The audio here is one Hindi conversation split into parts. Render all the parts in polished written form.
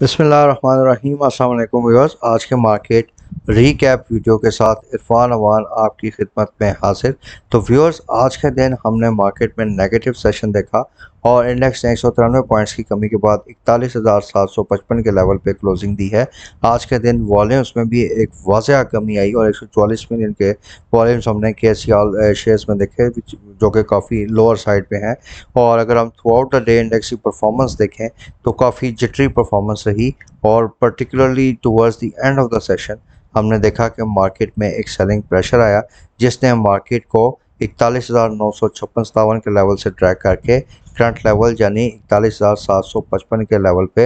बिस्मिल्लाहिर्रहमानिर्रहीम। अस्सलाम वालेकुम व्यूअर्स, आज के मार्केट रीकैप वीडियो के साथ इरफान अवान आपकी खिदमत में हाजिर। तो व्यूअर्स, आज के दिन हमने मार्केट में नेगेटिव सेशन देखा और इंडेक्स ने 193 पॉइंट्स की कमी के बाद 41,755 के लेवल पे क्लोजिंग दी है। आज के दिन वॉल्यूम्स में भी एक वाज़ह कमी आई और 144 मिलियन के वॉल्यूम्स हमने KCL शेयर्स में देखे जो कि काफ़ी लोअर साइड पे हैं। और अगर हम through out the day index की परफॉर्मेंस देखें तो काफ़ी जिटरी परफॉर्मेंस रही और particularly towards the end of the session हमने देखा कि मार्केट में एक सेलिंग प्रेशर आया जिसने मार्केट को 41,956 के लेवल से ट्रैक करके करंट लेवल यानी 41,755 के लेवल पे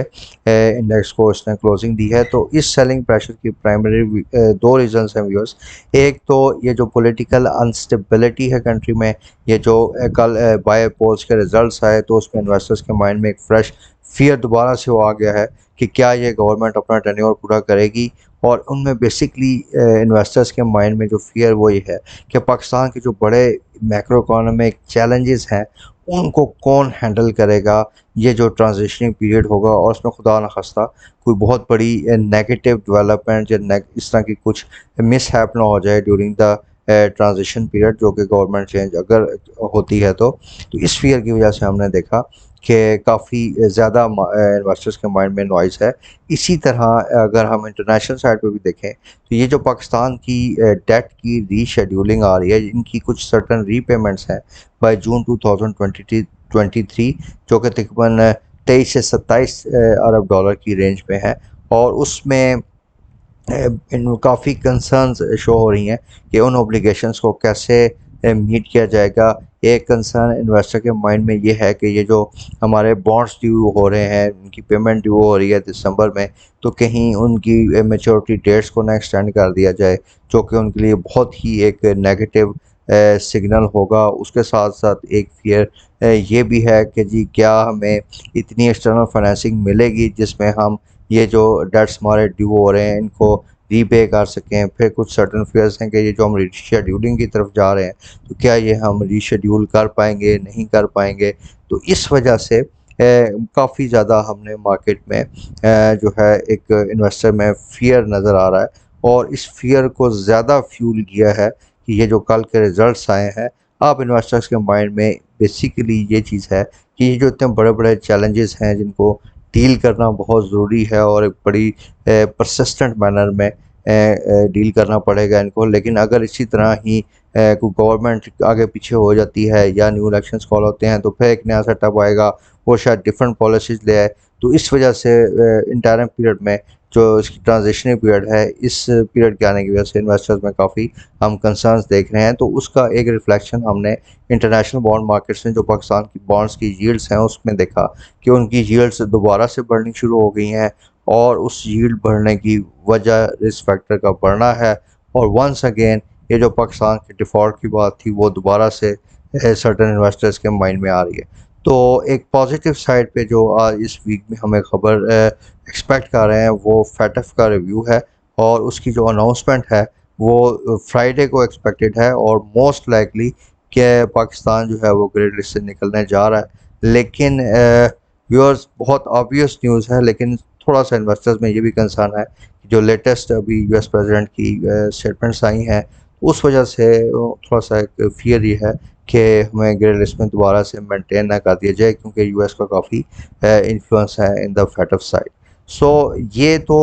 इंडेक्स को इसने क्लोजिंग दी है। तो इस सेलिंग प्रेशर की प्राइमरी दो रीजंस हैं व्यूअर्स। एक तो ये जो पॉलिटिकल अनस्टेबिलिटी है कंट्री में, ये जो कल बाय पोल्स के रिजल्ट्स आए तो उसमें इन्वेस्टर्स के माइंड में एक फ्रेश फियर दोबारा से वो आ गया है कि क्या ये गवर्नमेंट अपना टेन्योर पूरा करेगी। और उनमें बेसिकली इन्वेस्टर्स के माइंड में जो फियर वो ये है कि पाकिस्तान के जो बड़े मैक्रो इकोनॉमिक चैलेंजेस हैं उनको कौन हैंडल करेगा। ये जो ट्रांजिशनिंग पीरियड होगा और उसमें खुदा न खास्ता कोई बहुत बड़ी नेगेटिव डेवलपमेंट या इस तरह की कुछ मिस हैप ना हो जाए ड्यूरिंग द ट्रांजिशन पीरियड, जो कि गवर्नमेंट चेंज अगर होती है तो इस फियर की वजह से हमने देखा कि काफ़ी ज़्यादा इन्वेस्टर्स के माइंड में नॉइज़ है। इसी तरह अगर हम इंटरनेशनल साइड पे भी देखें तो ये जो पाकिस्तान की डेट की रीशेड्यूलिंग आ रही है, इनकी कुछ सर्टन रीपेमेंट्स हैं बाय जून 2023 जो कि तकरीबन 23 से 27 अरब डॉलर की रेंज में है। और उसमें इन काफ़ी कंसर्न्स शो हो रही हैं कि उन ओब्लिगेशंस को कैसे मीट किया जाएगा। एक कंसर्न इन्वेस्टर के माइंड में ये है कि ये जो हमारे बॉन्ड्स ड्यू हो रहे हैं, उनकी पेमेंट ड्यू हो रही है दिसंबर में, तो कहीं उनकी मेच्योरिटी डेट्स को ना एक्सटेंड कर दिया जाए, जो कि उनके लिए बहुत ही एक नेगेटिव सिग्नल होगा। उसके साथ साथ एक फियर ये भी है कि जी क्या हमें इतनी एक्सटर्नल फाइनेंसिंग मिलेगी जिसमें हम ये जो डेट्स हमारे ड्यू हो रहे हैं इनको रीपे कर सकें। फिर कुछ सर्टन फेयर्स हैं कि ये जो हम रीशेड्यूलिंग की तरफ जा रहे हैं तो क्या ये हम रीशेड्यूल कर पाएंगे नहीं कर पाएंगे। तो इस वजह से काफ़ी ज़्यादा हमने मार्केट में जो है एक इन्वेस्टर में फियर नज़र आ रहा है और इस फियर को ज़्यादा फ्यूल किया है कि ये जो कल के रिजल्ट्स आए हैं, अब इन्वेस्टर्स के माइंड में बेसिकली ये चीज़ है कि ये जो इतने बड़े बड़े चैलेंजेस हैं जिनको डील करना बहुत ज़रूरी है और एक बड़ी परसिस्टेंट मैनर में डील करना पड़ेगा इनको। लेकिन अगर इसी तरह ही कोई गवर्नमेंट आगे पीछे हो जाती है या न्यू इलेक्शंस कॉल होते हैं तो फिर एक नया सेटअप आएगा, वो शायद डिफरेंट पॉलिसीज़ ले आए। तो इस वजह से इंटरिम पीरियड में जो इसकी ट्रांजिशनल पीरियड है, इस पीरियड के आने की वजह से इन्वेस्टर्स में काफ़ी हम कंसर्न्स देख रहे हैं। तो उसका एक रिफ्लेक्शन हमने इंटरनेशनल बॉन्ड मार्केट्स में जो पाकिस्तान की बॉन्ड्स की यील्ड्स हैं उसमें देखा कि उनकी यील्ड्स दोबारा से बढ़नी शुरू हो गई हैं और उस यील्ड बढ़ने की वजह रिस्क फैक्टर का बढ़ना है। और वंस अगेन ये जो पाकिस्तान के डिफ़ॉल्ट की बात थी वो दोबारा से सर्टन इन्वेस्टर्स के माइंड में आ रही है। तो एक पॉजिटिव साइड पे जो आज इस वीक में हमें खबर एक्सपेक्ट कर रहे हैं वो फैटफ का रिव्यू है और उसकी जो अनाउंसमेंट है वो फ्राइडे को एक्सपेक्टेड है और मोस्ट लाइकली कि पाकिस्तान जो है वो ग्रे लिस्ट से निकलने जा रहा है। लेकिन व्यूअर्स, बहुत ऑब्वियस न्यूज़ है लेकिन थोड़ा सा इन्वेस्टर्स में ये भी कंसर्न है कि जो लेटेस्ट अभी यूएस प्रेसिडेंट की स्टेटमेंट्स आई हैं उस वजह से थोड़ा सा एक फियर ये है कि हमें ग्रे लिस्ट में दोबारा से मेंटेन ना कर दिया जाए क्योंकि यूएस का काफ़ी इन्फ्लुएंस है इन द फैटफ साइड। सो ये तो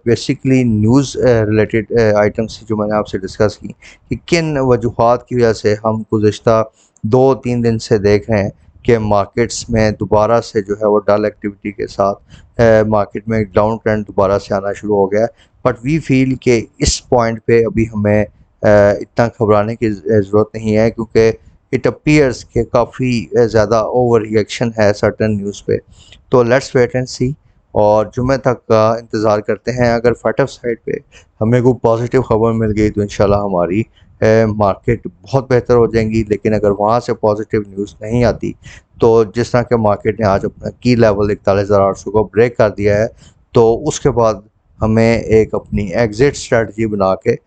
बेसिकली न्यूज़ रिलेटेड आइटम्स जो मैंने आपसे डिस्कस की कि किन वजूहात की वजह से हम गुज़िश्ता 2-3 दिन से देख रहे हैं कि मार्केट्स में दोबारा से जो है वो डल एक्टिविटी के साथ मार्केट में एक डाउन ट्रेंड दोबारा से आना शुरू हो गया है। बट वी फील कि इस पॉइंट पे अभी हमें इतना घबराने की ज़रूरत नहीं है क्योंकि इट अपीयर्स कि काफ़ी ज़्यादा ओवर रिएक्शन है सर्टन न्यूज़ पे। तो लेट्स वेट एंड सी और जुमे तक का इंतज़ार करते हैं। अगर फटफ साइड पे हमें कोई पॉजिटिव खबर मिल गई तो इंशाल्लाह हमारी मार्केट बहुत बेहतर हो जाएंगी। लेकिन अगर वहाँ से पॉजिटिव न्यूज़ नहीं आती तो जिस तरह के मार्केट ने आज अपना की लेवल 41,800 को ब्रेक कर दिया है तो उसके बाद हमें एक अपनी एग्ज़िट स्ट्रेटजी बना के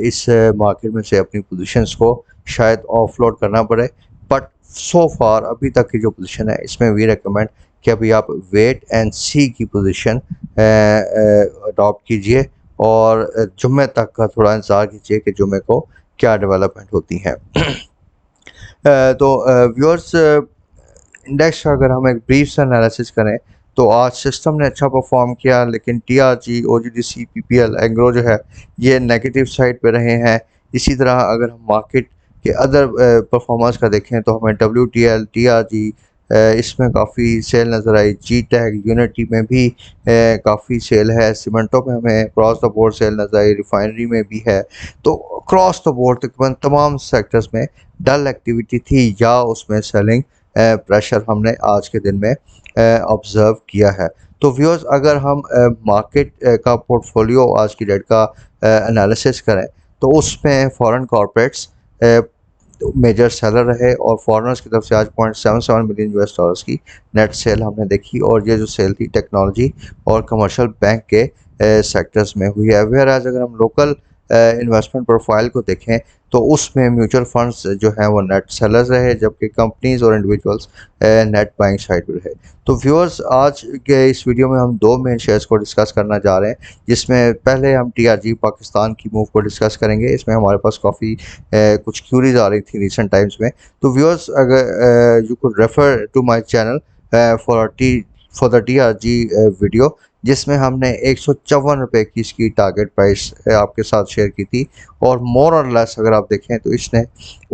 इस मार्केट में से अपनी पोजीशंस को शायद ऑफलोड करना पड़े। बट सो फार अभी तक की जो पोजीशन है इसमें वी रिकमेंड कि अभी आप वेट एंड सी की पोजीशन अडॉप्ट कीजिए और जुम्मे तक का थोड़ा इंतज़ार कीजिए कि जुम्मे को क्या डेवलपमेंट होती हैं। तो व्यूअर्स, इंडेक्स का अगर हम एक ब्रीफ से एनालिसिस करें तो आज सिस्टम ने अच्छा परफॉर्म किया, लेकिन टीआरजी, ओजीडीसी, पीपीएल, एंग्रो जो है ये नेगेटिव साइड पे रहे हैं। इसी तरह अगर हम मार्केट के अदर परफॉर्मेंस का देखें तो हमें डब्ल्यूटीएल, टीआरजी इसमें काफ़ी सेल नज़र आई। जी टैग, यूनिटी में भी काफ़ी सेल है। सीमेंटो में हमें क्रॉस द बोर्ड सेल नज़र आई, रिफाइनरी में भी है। तो क्रॉस द बोर्ड तकरीबन तमाम सेक्टर्स में डल एक्टिविटी थी या उसमें सेलिंग प्रेशर हमने आज के दिन में ऑब्ज़र्व किया है। तो व्यूअर्स, अगर हम मार्केट का पोर्टफोलियो आज की डेट का एनालिसिस करें तो उसमें फॉरेन कॉरपोरेट्स मेजर सेलर रहे और फॉरेनर्स की तरफ से आज 0.77 मिलियन यूएस डॉलर्स की नेट सेल हमने देखी, और ये जो सेल थी टेक्नोलॉजी और कमर्शियल बैंक के सेक्टर्स में हुई है। वेयर एज अगर हम लोकल इन्वेस्टमेंट प्रोफाइल को देखें तो उसमें म्यूचुअल फंड्स जो हैं वो नेट सेलर्स रहे, जबकि कंपनीज और इंडिविजुअल्स नेट बाइंग साइड पर रहे। तो व्यूअर्स, आज के इस वीडियो में हम दो मेन शेयर्स को डिस्कस करना जा रहे हैं, जिसमें पहले हम टीआरजी पाकिस्तान की मूव को डिस्कस करेंगे। इसमें हमारे पास काफ़ी कुछ क्यूरीज आ रही थी रिसेंट टाइम्स में। तो व्यूअर्स, अगर you could refer to my channel for the TRG video, जिसमें हमने 154 रुपये की इसकी टारगेट प्राइस आपके साथ शेयर की थी, और मोर और लेस अगर आप देखें तो इसने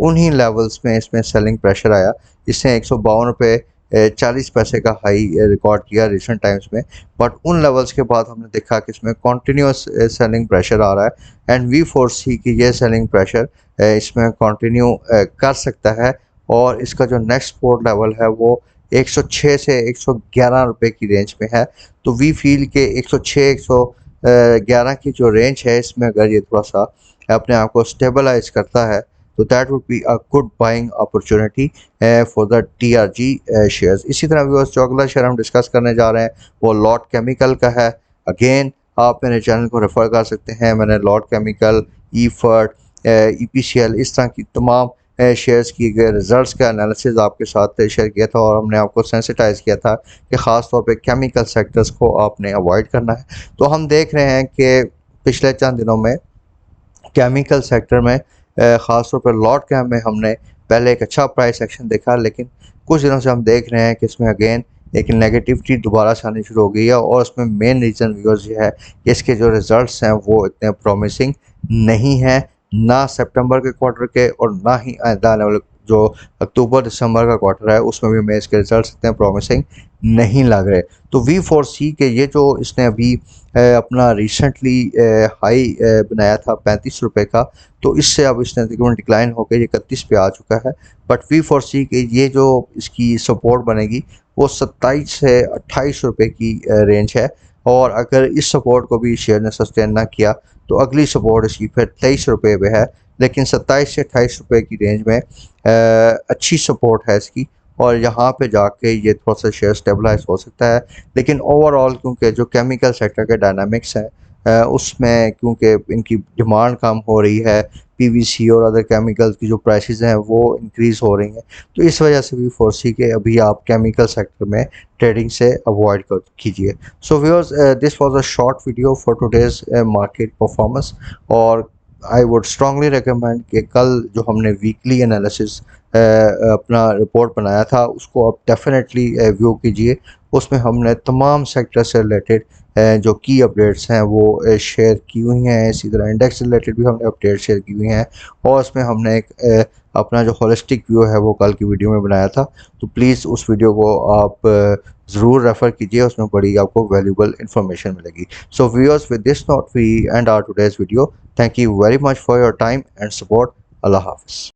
उन्हीं लेवल्स में इसमें सेलिंग प्रेशर आया। इसने 152 रुपये 40 पैसे का हाई रिकॉर्ड किया रिसेंट टाइम्स में, बट उन लेवल्स के बाद हमने देखा कि इसमें कॉन्टीन्यूस सेलिंग प्रेशर आ रहा है, एंड वी फोरसी कि ये सेलिंग प्रेशर इसमें कंटिन्यू कर सकता है, और इसका जो नेक्स्ट सपोर्ट लेवल है वो 106 से 111 रुपये की रेंज में है। तो वी फील के 106 111 की जो रेंज है, इसमें अगर ये थोड़ा सा अपने आप को स्टेबलाइज करता है तो that would be a good buying opportunity for the TRG shares. इसी तरह व्यूअर्स, जो अगला शेयर हम डिस्कस करने जा रहे हैं वो लॉट केमिकल का है। अगेन आप मेरे चैनल को रेफर कर सकते हैं। मैंने लॉट केमिकल, ईफर्ट, ईपीसीएल, इस तरह की तमाम शेयर्स किए गए रिजल्ट्स का एनालिसिस आपके साथ शेयर किया था, और हमने आपको सेंसिटाइज किया था कि ख़ास तौर पे केमिकल सेक्टर्स को आपने अवॉइड करना है। तो हम देख रहे हैं कि पिछले चंद दिनों में केमिकल सेक्टर में ख़ास तौर पर लॉट कैम में हमने पहले एक अच्छा प्राइस एक्शन देखा, लेकिन कुछ दिनों से हम देख रहे हैं कि इसमें अगेन एक नेगेटिविटी दोबारा से आनी शुरू हो गई है, और उसमें मेन रीज़न व्यूअर्स ये है कि इसके जो रिज़ल्ट्स हैं वो इतने प्रॉमिसिंग नहीं हैं, ना सितंबर के क्वार्टर के और ना ही आने वाले जो अक्टूबर दिसंबर का क्वार्टर है उसमें भी हमें इसके रिजल्ट्स इतने प्रॉमिसिंग नहीं लग रहे। तो वी फोर सी के ये जो इसने अभी अपना रिसेंटली हाई बनाया था 35 रुपये का, तो इससे अब इसने तकरीबन डिक्लाइन होकर 31 पे आ चुका है। बट वी फोर सी के ये जो इसकी सपोर्ट बनेगी वो 27 से 28 रुपये की रेंज है, और अगर इस सपोर्ट को भी शेयर ने सस्टेन ना किया तो अगली सपोर्ट इसकी फिर 23 रुपये पे है, लेकिन 27 से 28 रुपये की रेंज में अच्छी सपोर्ट है इसकी, और यहाँ पे जाके ये थोड़ा सा शेयर स्टेबलाइज हो सकता है। लेकिन ओवरऑल क्योंकि जो केमिकल सेक्टर के डायनामिक्स हैं उसमें क्योंकि इनकी डिमांड कम हो रही है, पीवीसी और अदर केमिकल्स की जो प्राइसेस हैं वो इंक्रीज़ हो रही हैं, तो इस वजह से भी फोर्सी के अभी आप केमिकल सेक्टर में ट्रेडिंग से अवॉइड कर कीजिए। So viewers, this was a short video for today's market performance, और आई वुड स्ट्रांगली रिकमेंड कि कल जो हमने वीकली एनालिसिस अपना रिपोर्ट बनाया था उसको आप डेफिनेटली व्यू कीजिए। उसमें हमने तमाम सेक्टर से रिलेटेड जो की अपडेट्स हैं वो शेयर की हुई हैं। इसी तरह इंडेक्स से रिलेटेड भी हमने अपडेट शेयर की हुई हैं, और उसमें हमने एक अपना जो होलिस्टिक व्यू है वो कल की वीडियो में बनाया था। तो प्लीज़ उस वीडियो को आप ज़रूर रेफ़र कीजिए, उसमें बड़ी आपको वैल्यूबल इन्फॉर्मेशन मिलेगी। So viewers, with this note we end our today's video. Thank you very much for your time and support. अल्लाह हाफ़िज़।